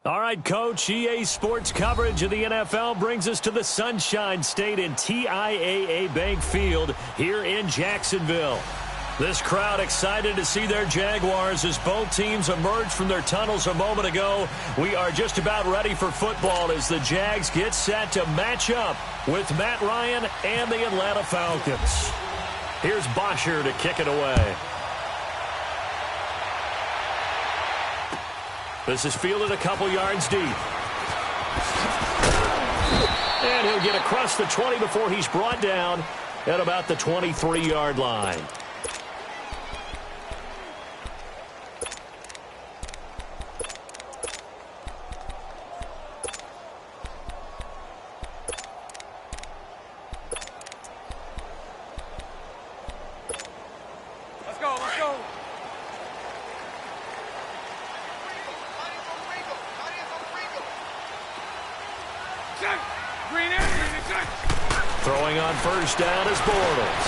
All right, Coach, EA Sports coverage of the NFL brings us to the Sunshine State in TIAA Bank Field here in Jacksonville. This crowd excited to see their Jaguars as both teams emerged from their tunnels a moment ago. We are just about ready for football as the Jags get set to match up with Matt Ryan and the Atlanta Falcons. Here's Bosher to kick it away. This is fielded a couple yards deep. And he'll get across the 20 before he's brought down at about the 23-yard line. Throwing on first down is Bortles.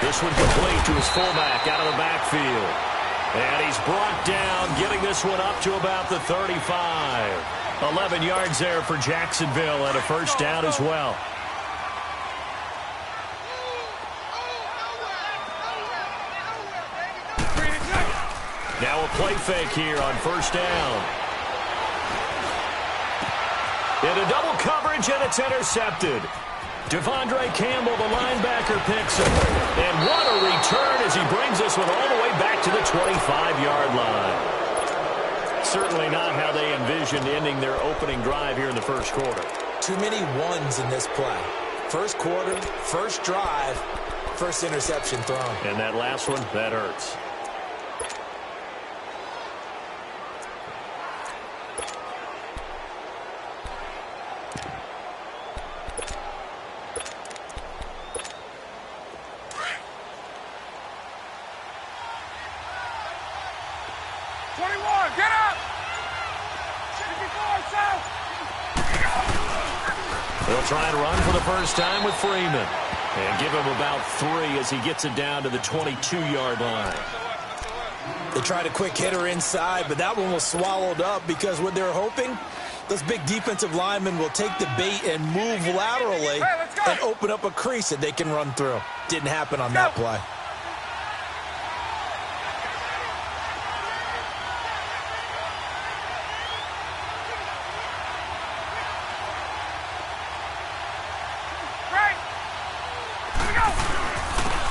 This one complete to his fullback out of the backfield. And he's brought down, getting this one up to about the 35. 11 yards there for Jacksonville and a first down as well. Now a play fake here on first down. Into double coverage, and it's intercepted. Devondre Campbell, the linebacker, picks him. And what a return as he brings this one all the way back to the 25-yard line. Certainly not how they envisioned ending their opening drive here in the first quarter. Too many ones in this play. First quarter, first drive, first interception thrown. And that last one, that hurts. They'll try and run for the first time with Freeman. And give him about 3 as he gets it down to the 22-yard line. They tried a quick hitter inside, but that one was swallowed up because what they're hoping, those big defensive linemen will take the bait and move laterally and open up a crease that they can run through. Didn't happen on that play.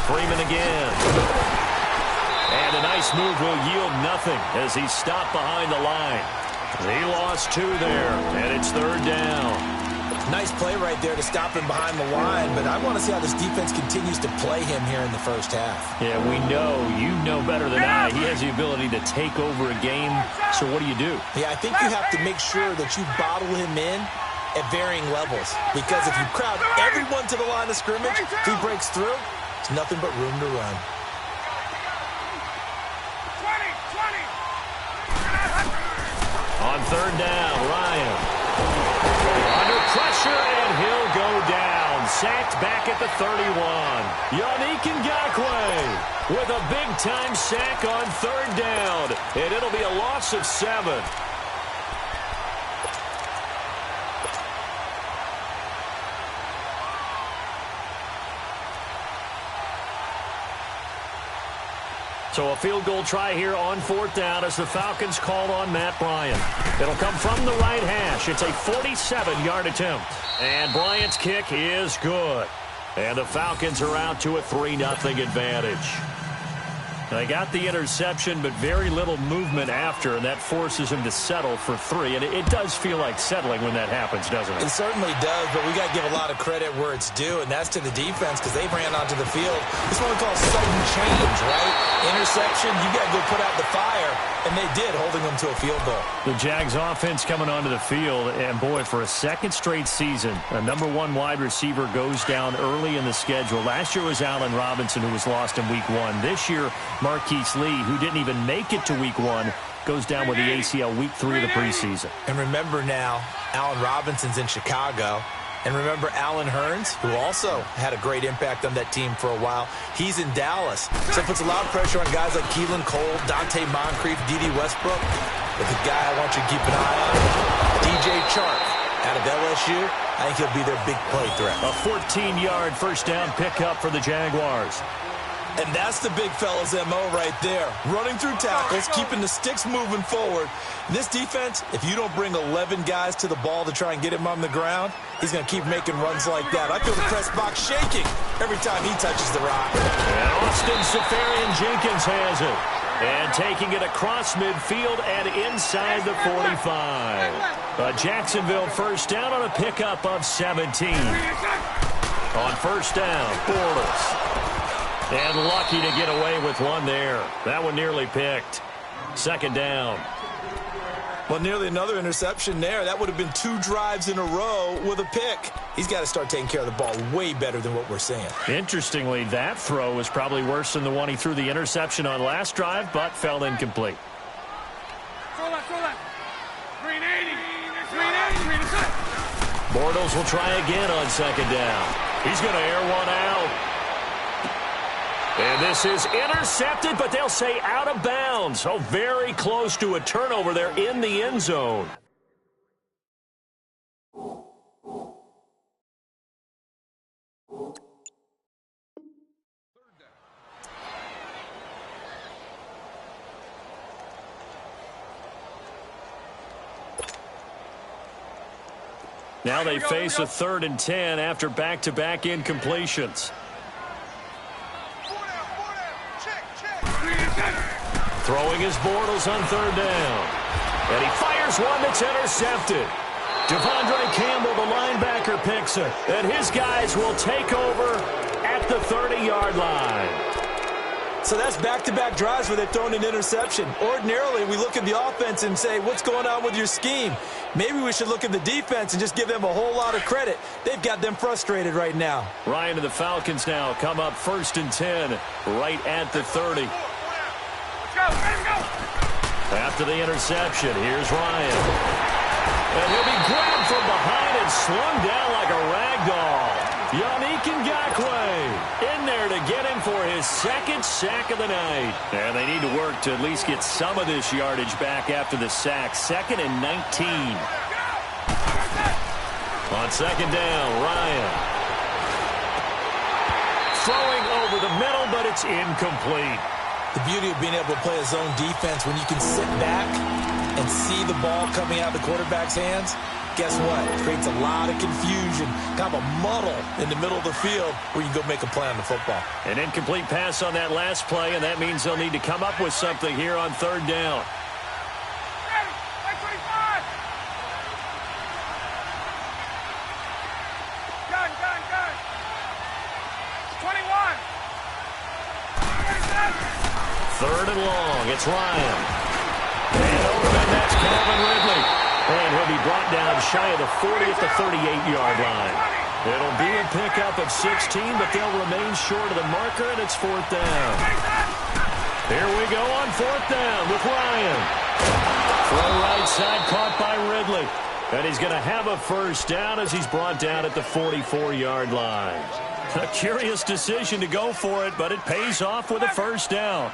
Freeman again. And a nice move will yield nothing as he's stopped behind the line. He lost 2 there, and it's third down. Nice play right there to stop him behind the line, but I want to see how this defense continues to play him here in the first half. Yeah, we know, you know better than I, he has the ability to take over a game. So what do you do? Yeah, I think you have to make sure that you bottle him in at varying levels, because if you crowd everyone to the line of scrimmage, if he breaks through, it's nothing but room to run. On third down, Ryan. Under pressure, and he'll go down. Sacked back at the 31. Yannick Ngakoue with a big-time sack on third down. And it'll be a loss of 7. So a field goal try here on fourth down as the Falcons call on Matt Bryant. It'll come from the right hash. It's a 47-yard attempt. And Bryant's kick is good. And the Falcons are out to a 3-0 advantage. They got the interception, but very little movement after, and that forces him to settle for 3. And it does feel like settling when that happens, doesn't it? It certainly does, but we got to give a lot of credit where it's due, and that's to the defense because they ran onto the field. It's what we call sudden change, right? Interception, you got to go put out the fire, and they did, holding them to a field goal. The Jags offense coming onto the field, and boy, for a second straight season, a #1 wide receiver goes down early in the schedule. Last year was Allen Robinson, who was lost in Week 1. This year, Marquise Lee, who didn't even make it to Week 1, goes down with the ACL Week 3 of the preseason. And remember now, Allen Robinson's in Chicago. And remember Allen Hurns, who also had a great impact on that team for a while. He's in Dallas. So it puts a lot of pressure on guys like Keelan Cole, Dante Moncrief, D.D. Westbrook. But the guy I want you to keep an eye on, DJ Chark out of LSU. I think he'll be their big play threat. A 14-yard first down pickup for the Jaguars. And that's the big fella's MO right there. Running through tackles, keeping the sticks moving forward. This defense, if you don't bring 11 guys to the ball to try and get him on the ground, he's going to keep making runs like that. I feel the press box shaking every time he touches the rock. And Austin Safarian-Jenkins has it. And taking it across midfield and inside the 45. A Jacksonville first down on a pickup of 17. On first down, Bortles. And lucky to get away with one there. That one nearly picked. Second down. Well, nearly another interception there. That would have been 2 drives in a row with a pick. He's got to start taking care of the ball way better than what we're seeing. Interestingly, that throw was probably worse than the one he threw the interception on last drive, but fell incomplete. Bortles will try again on second down. He's going to air one out. And this is intercepted, but they'll say out of bounds. So very close to a turnover there in the end zone. Now they face a 3rd and 10 after back-to-back incompletions. Throwing his Bortles on 3rd down. And he fires one that's intercepted. Devondre Campbell, the linebacker, picks it. And his guys will take over at the 30-yard line. So that's back-to-back drives where they've thrown an interception. Ordinarily, we look at the offense and say, what's going on with your scheme? Maybe we should look at the defense and just give them a whole lot of credit. They've got them frustrated right now. Ryan and the Falcons now come up 1st and 10 right at the 30. After the interception, here's Ryan. And he'll be grabbed from behind and slung down like a rag doll. Yannick Ngakoue in there to get him for his 2nd sack of the night. And they need to work to at least get some of this yardage back after the sack. 2nd and 19. On second down, Ryan. Throwing over the middle, but it's incomplete. The beauty of being able to play a zone defense when you can sit back and see the ball coming out of the quarterback's hands, guess what? It creates a lot of confusion, kind of a muddle in the middle of the field where you can go make a play on the football. An incomplete pass on that last play, and that means they'll need to come up with something here on 3rd down. Third and long, it's Ryan. And over, and that's Calvin Ridley. And he'll be brought down shy of the 40 at the 38-yard line. It'll be a pickup of 16, but they'll remain short of the marker, and it's 4th down. Here we go on 4th down with Ryan. Throw right side, caught by Ridley. And he's going to have a first down as he's brought down at the 44-yard line. A curious decision to go for it, but it pays off with a first down.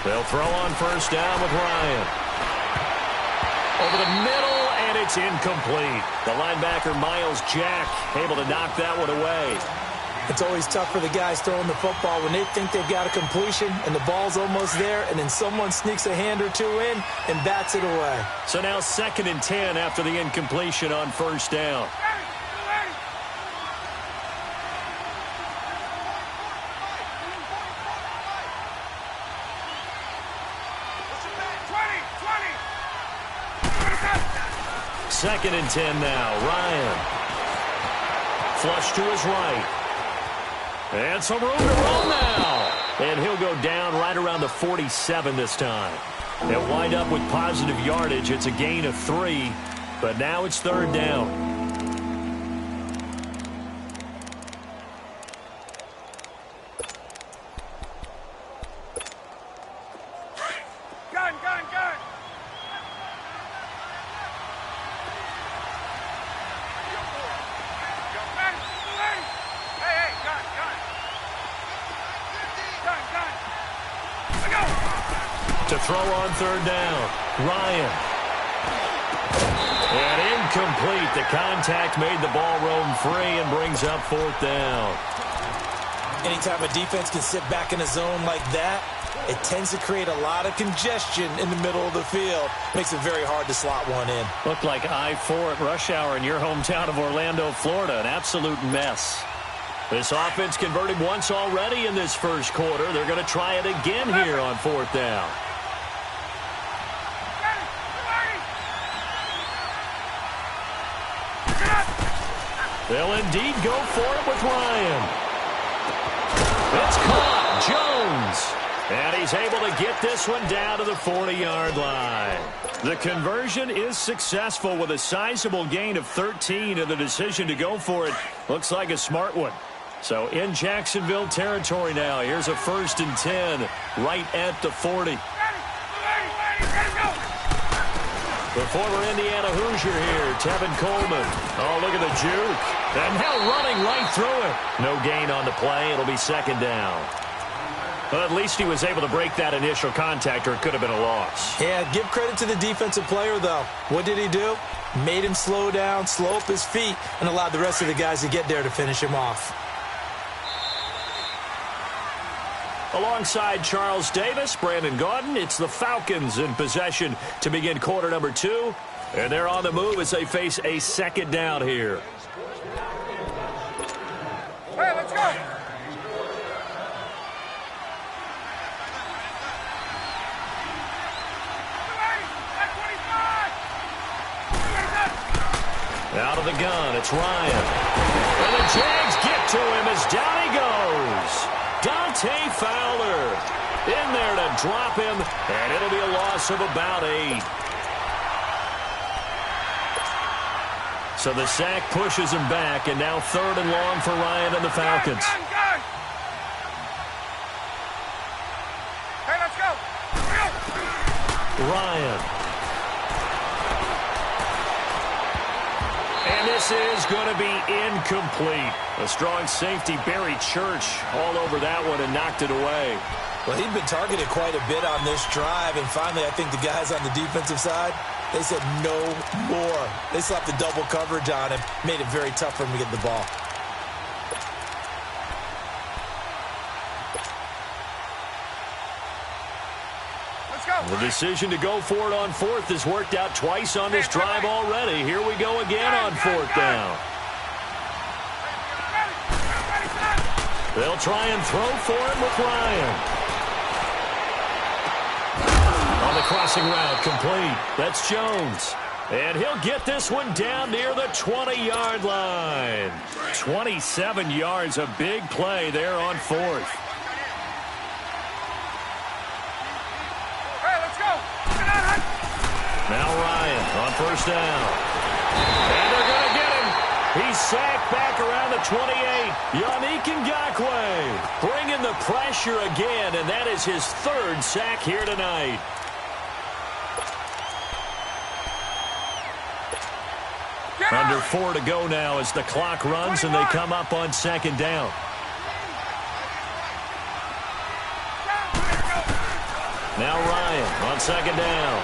They'll throw on first down with Ryan. Over the middle, and it's incomplete. The linebacker, Miles Jack, able to knock that one away. It's always tough for the guys throwing the football when they think they've got a completion and the ball's almost there, and then someone sneaks a hand or two in and bats it away. So now 2nd and 10 after the incompletion on first down. Second and 10 now. Ryan. Flush to his right. And some room to roll now. And he'll go down right around the 47 this time. They'll wind up with positive yardage. It's a gain of 3. But now it's 3rd down. To throw on third down, Ryan. And incomplete. The contact made the ball roam free and brings up fourth down. Anytime a defense can sit back in a zone like that, it tends to create a lot of congestion in the middle of the field. Makes it very hard to slot one in. Looked like I-4 at rush hour in your hometown of Orlando, Florida. An absolute mess. This offense converted once already in this first quarter. They're going to try it again here on fourth down. They'll indeed go for it with Ryan. It's caught. Jones. And he's able to get this one down to the 40-yard line. The conversion is successful with a sizable gain of 13, and the decision to go for it looks like a smart one. So in Jacksonville territory now, here's a 1st and 10 right at the 40. The former Indiana Hoosier here, Tevin Coleman. Oh, look at the juke. And now running right through it. No gain on the play. It'll be second down. But at least he was able to break that initial contact, or it could have been a loss. Yeah, give credit to the defensive player, though. What did he do? Made him slow down, slow up his feet, and allowed the rest of the guys to get there to finish him off. Alongside Charles Davis, Brandon Gaudin, it's the Falcons in possession to begin quarter number 2. And they're on the move as they face a second down here. Hey, let's go! Out of the gun, it's Ryan. And the Jags get to him as down he goes. Dante Fowler in there to drop him, and it'll be a loss of about 8. So the sack pushes him back, and now 3rd and long for Ryan and the Falcons. Hey, let's go! Ryan. And this is going to be incomplete. A strong safety, Barry Church, all over that one and knocked it away. Well, he'd been targeted quite a bit on this drive, and finally I think the guys on the defensive side, they said no more. They slapped the double coverage on him, made it very tough for him to get the ball. The decision to go for it on 4th has worked out twice on this drive already. Here we go again on 4th down. They'll try and throw for him with Ryan. On the crossing route, complete. That's Jones. And he'll get this one down near the 20-yard line. 27 yards, a big play there on 4th. Now Ryan on 1st down. And they're going to get him. He's sacked back around the 28. Yannick Ngakoue bringing the pressure again, and that is his 3rd sack here tonight. Under 4 to go now as the clock runs, and they come up on 2nd down. Now Ryan on 2nd down.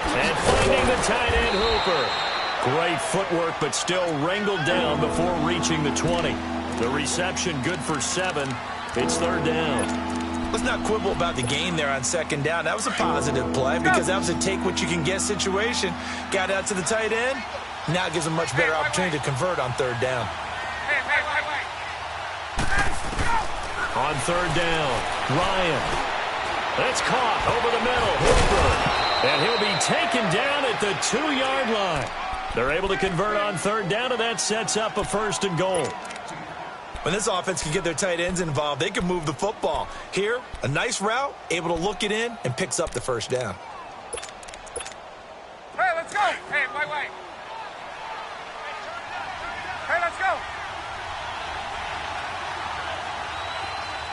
And finding the tight end, Hooper. Great footwork, but still wrangled down before reaching the 20. The reception good for 7. It's 3rd down. Let's not quibble about the gain there on 2nd down. That was a positive play because that was a take-what-you-can-get situation. Got out to the tight end. Now it gives him a much better opportunity to convert on 3rd down. On 3rd down, Ryan. It's caught over the middle. Hooper. And he'll be taken down at the 2-yard line. They're able to convert on 3rd down, and that sets up a 1st and goal. When this offense can get their tight ends involved, they can move the football. Here, a nice route, able to look it in, and picks up the 1st down. Hey, let's go! Hey, wait. Hey, let's go!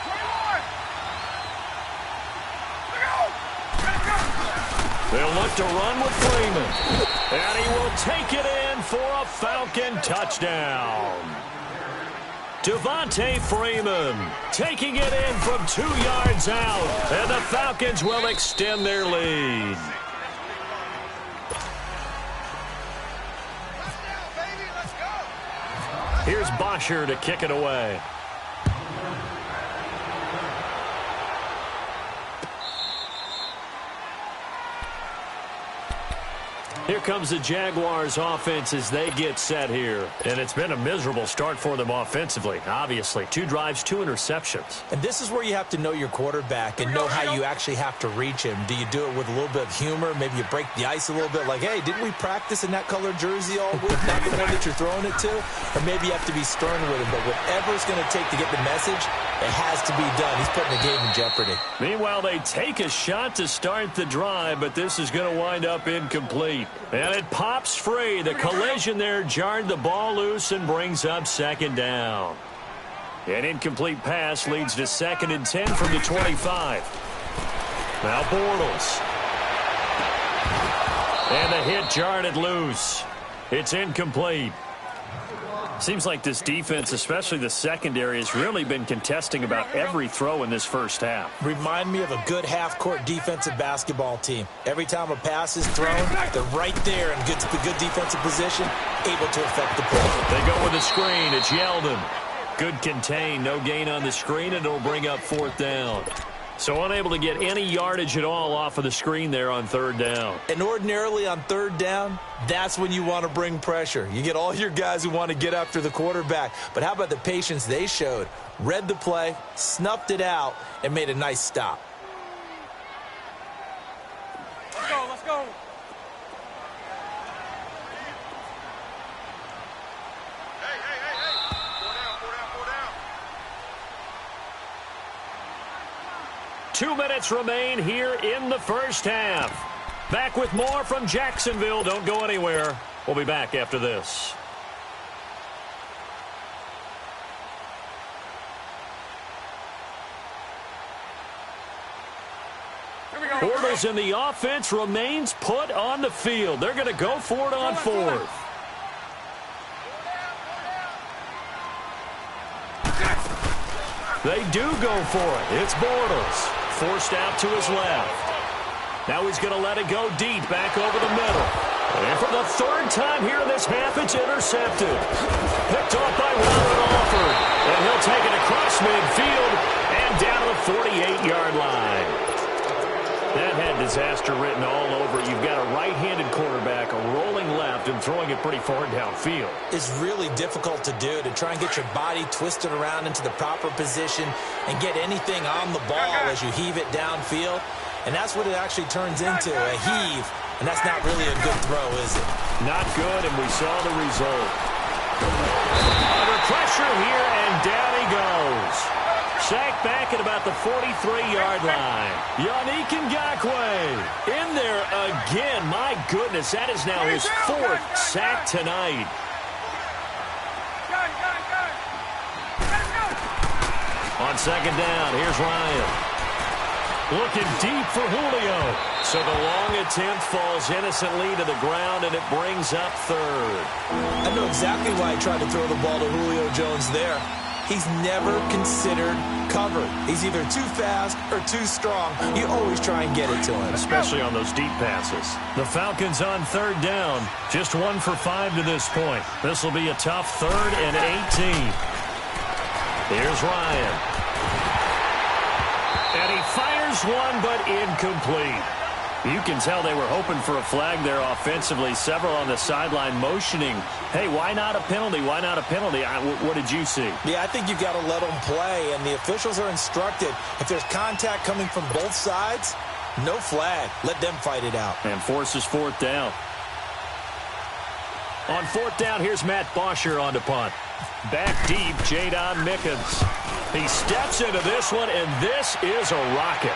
21! They'll look to run with Freeman. And he will take it in for a Falcon touchdown. Devontae Freeman taking it in from 2 yards out, and the Falcons will extend their lead. Here's Bosher to kick it away. Here comes the Jaguars offense as they get set here. And it's been a miserable start for them offensively, obviously. 2 drives, 2 interceptions. And this is where you have to know your quarterback and know how you actually have to reach him. Do you do it with a little bit of humor? Maybe you break the ice a little bit like, hey, didn't we practice in that colored jersey all week? Not the one that you're throwing it to? Or maybe you have to be stern with him. But whatever it's going to take to get the message, it has to be done. He's putting the game in jeopardy. Meanwhile, they take a shot to start the drive, but this is going to wind up incomplete. And it pops free. The collision there jarred the ball loose and brings up 2nd down. An incomplete pass leads to 2nd and 10 from the 25. Now Bortles. And the hit jarred it loose. It's incomplete. Seems like this defense, especially the secondary, has really been contesting about every throw in this first half. Remind me of a good half-court defensive basketball team. Every time a pass is thrown, they're right there in good defensive position, able to affect the play. They go with the screen. It's Yeldon. Good contain. No gain on the screen, and it'll bring up 4th down. So unable to get any yardage at all off of the screen there on 3rd down. And ordinarily on 3rd down, that's when you want to bring pressure. You get all your guys who want to get after the quarterback. But how about the patience they showed? Read the play, snuffed it out, and made a nice stop. Let's go, let's go. Hey. 4 down. 2 minutes remain here in the first half. Back with more from Jacksonville. Don't go anywhere. We'll be back after this. Bortles in the offense remains put on the field. They're going to go for it on 4th. They do go for it. It's Bortles. Forced out to his left. Now he's going to let it go deep, back over the middle. And for the 3rd time here in this half, it's intercepted. Picked off by Robert Alford. And he'll take it across midfield and down to the 48-yard line. That had disaster written all over it. You've got a right-handed quarterback, a rolling left, and throwing it pretty far downfield. It's really difficult to do, to try and get your body twisted around into the proper position and get anything on the ball as you heave it downfield. And that's what it actually turns into, a heave. And that's not really a good throw, is it? Not good, and we saw the result. Under pressure here, and down he goes. Sacked back at about the 43-yard line. Yannick Ngakoue in there again. My goodness, that is now his 4th sack tonight. On 2nd down, here's Ryan. Looking deep for Julio. So the long attempt falls innocently to the ground, and it brings up 3rd. I know exactly why he tried to throw the ball to Julio Jones there. He's never considered cover. He's either too fast or too strong. You always try and get it to him. Especially on those deep passes. The Falcons on 3rd down. Just 1 for 5 to this point. This will be a tough 3rd and 18. Here's Ryan. And he fires one, but incomplete. You can tell they were hoping for a flag there offensively. Several on the sideline motioning, hey, why not a penalty? Why not a penalty? What did you see? Yeah, I think you've got to let them play, and the officials are instructed. If there's contact coming from both sides, no flag. Let them fight it out. And forces 4th down. On 4th down, here's Matt Bosher on to punt. Back deep, Jadon Mickens. He steps into this one, and this is a rocket.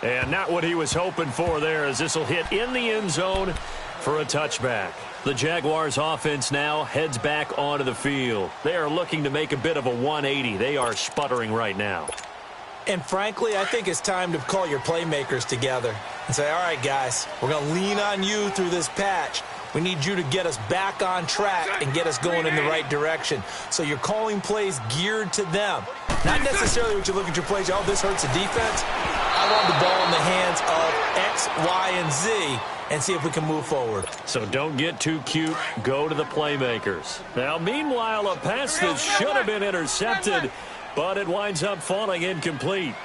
And not what he was hoping for there, as this will hit in the end zone for a touchback. The Jaguars offense now heads back onto the field. They are looking to make a bit of a 180. They are sputtering right now. And frankly, I think it's time to call your playmakers together and say, all right, guys, we're going to lean on you through this patch. We need you to get us back on track and get us going in the right direction. So you're calling plays geared to them. Not necessarily what you look at your plays, oh, this hurts the defense. I want the ball in the hands of X, Y, and Z and see if we can move forward. So don't get too cute. Go to the playmakers. Now, meanwhile, a pass that should have been intercepted, but it winds up falling incomplete.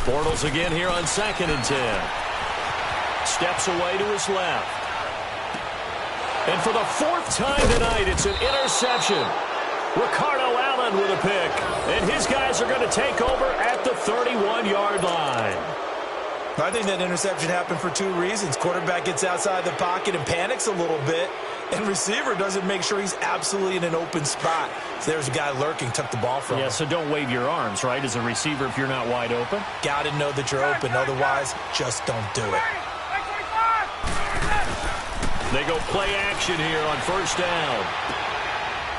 Bortles again here on 2nd and 10. Steps away to his left. And for the 4th time tonight, it's an interception. Ricardo Allen with a pick. And his guys are going to take over at the 31-yard line. I think that interception happened for 2 reasons. Quarterback gets outside the pocket and panics a little bit. And receiver doesn't make sure he's absolutely in an open spot. So there's a guy lurking, took the ball from him. Yeah, so don't wave your arms, right, as a receiver if you're not wide open? Got to know that you're open. Otherwise, just don't do it. They go play action here on 1st down.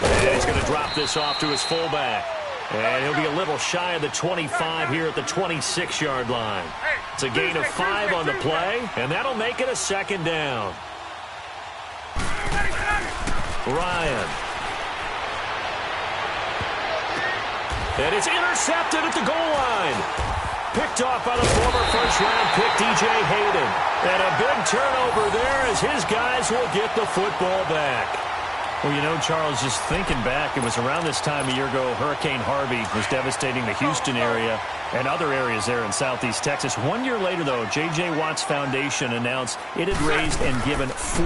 And he's going to drop this off to his fullback. And he'll be a little shy of the 25 here at the 26-yard line. It's a gain of 5 on the play, and that'll make it a 2nd down. Ryan. And it's intercepted at the goal line. Picked off by the former 1st-round pick, DJ Hayden. And a big turnover there as his guys will get the football back. Well, you know, Charles, just thinking back, it was around this time a year ago, Hurricane Harvey was devastating the Houston area and other areas there in southeast Texas. 1 year later, though, J.J. Watt's Foundation announced it had raised and given $41.6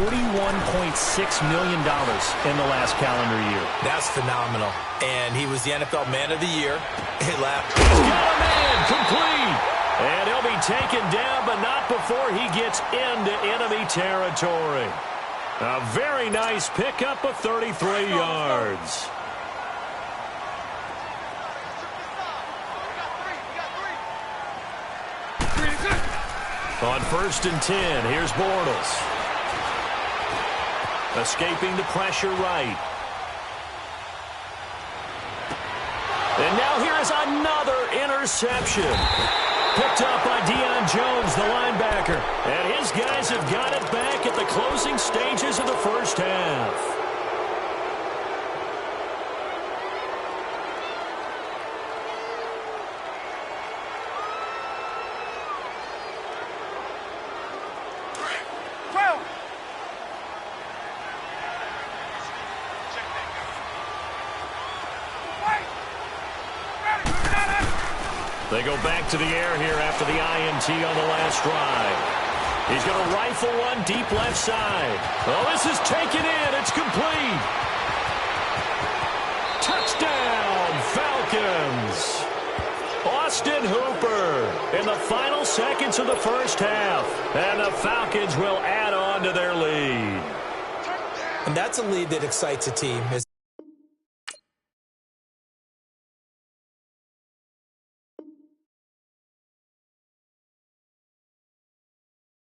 million in the last calendar year. That's phenomenal. And he was the NFL Man of the Year. He laughed. He's got a man complete. And he'll be taken down, but not before he gets into enemy territory. A very nice pickup of 33 yards. On 1st and 10, here's Bortles. Escaping the pressure right. And now here is another interception. Picked up by Deion Jones, the linebacker. And his guys have got it back at the closing stages of the 1st half. They go back to the air here after the INT on the last drive. He's going to rifle one deep left side. Oh, this is taken in. It's complete. Touchdown, Falcons. Austin Hooper in the final seconds of the 1st half. And the Falcons will add on to their lead. And that's a lead that excites a team.